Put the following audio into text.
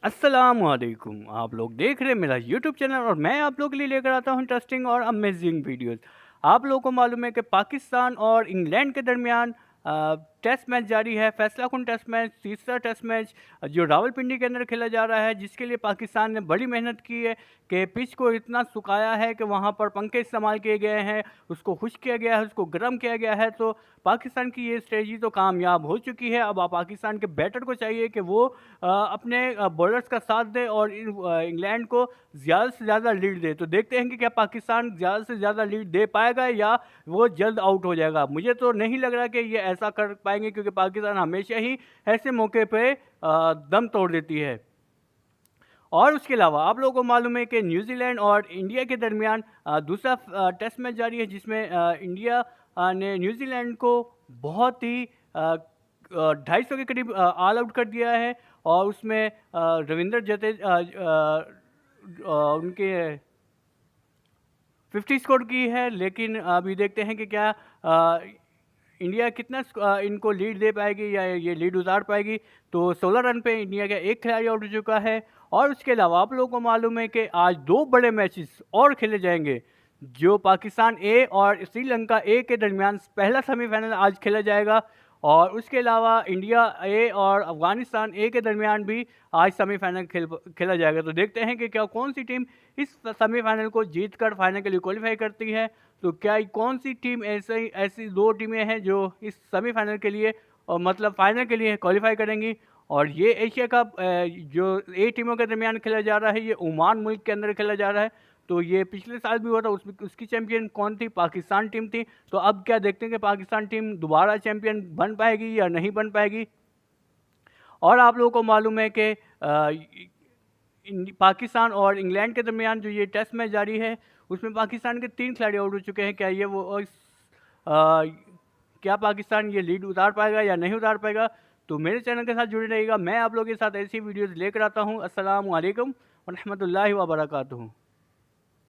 अस्सलामुअलैकुम। आप लोग देख रहे हैं मेरा यूट्यूब चैनल और मैं आप लोगों के लिए लेकर आता हूं इंटरेस्टिंग और अमेजिंग वीडियोस। आप लोगों को मालूम है कि पाकिस्तान और इंग्लैंड के दरमियान टेस्ट मैच जारी है। फैसला कुन टेस्ट मैच, तीसरा टेस्ट मैच जो रावलपिंडी के अंदर खेला जा रहा है, जिसके लिए पाकिस्तान ने बड़ी मेहनत की है कि पिच को इतना सुखाया है कि वहाँ पर पंखे इस्तेमाल किए गए हैं, उसको खुश्क किया गया है, उसको गर्म किया गया है। तो पाकिस्तान की ये स्ट्रेटजी तो कामयाब हो चुकी है। अब पाकिस्तान के बैटर को चाहिए कि वो अपने बॉलर्स का साथ दे और इंग्लैंड को ज़्यादा से ज़्यादा लीड दे। तो देखते हैं कि क्या पाकिस्तान ज़्यादा से ज़्यादा लीड दे पाएगा या वो जल्द आउट हो जाएगा। मुझे तो नहीं लग रहा कि ये ऐसा कर पाएंगे, क्योंकि पाकिस्तान हमेशा ही ऐसे मौके पे दम तोड़ देती है। और उसके अलावा आप लोगों को मालूम है कि न्यूजीलैंड और इंडिया के दरमियान दूसरा टेस्ट मैच जारी है, जिसमें इंडिया ने न्यूजीलैंड को बहुत ही 250 के करीब ऑल आउट कर दिया है। और उसमें रविंद्र उनके 50 स्कोर की है। लेकिन अभी देखते हैं कि क्या इंडिया कितना इनको लीड दे पाएगी या ये लीड उतार पाएगी। तो 16 रन पे इंडिया का एक खिलाड़ी आउट हो चुका है। और उसके अलावा आप लोगों को मालूम है कि आज दो बड़े मैचेस और खेले जाएंगे। जो पाकिस्तान ए और श्रीलंका ए के दरमियान पहला सेमीफाइनल आज खेला जाएगा। और उसके अलावा इंडिया ए और अफगानिस्तान ए के दरमियान भी आज सेमीफाइनल खेला जाएगा। तो देखते हैं कि क्या कौन सी टीम इस सेमीफाइनल को जीतकर फाइनल के लिए क्वालिफाई करती है। तो क्या कौन सी टीम ऐसी दो टीमें हैं जो इस सेमीफाइनल के लिए और मतलब फाइनल के लिए क्वालिफाई करेंगी। और ये एशिया कप जो ए टीमों के दरमियान खेला जा रहा है, ये ओमान मुल्क के अंदर खेला जा रहा है। तो ये पिछले साल भी हुआ था, उसकी चैंपियन कौन थी? पाकिस्तान टीम थी। तो अब क्या देखते हैं कि पाकिस्तान टीम दोबारा चैंपियन बन पाएगी या नहीं बन पाएगी। और आप लोगों को मालूम है कि पाकिस्तान और इंग्लैंड के दरमियान जो ये टेस्ट मैच जारी है, उसमें पाकिस्तान के 3 खिलाड़ी आउट हो चुके हैं। क्या ये वो क्या पाकिस्तान ये लीड उतार पाएगा या नहीं उतार पाएगा? तो मेरे चैनल के साथ जुड़े रहिएगा। मैं आप लोगों के साथ ऐसी वीडियोज़ लेकर आता हूँ। अस्सलामु अलैकुम व रहमतुल्लाहि व बरकातुहू।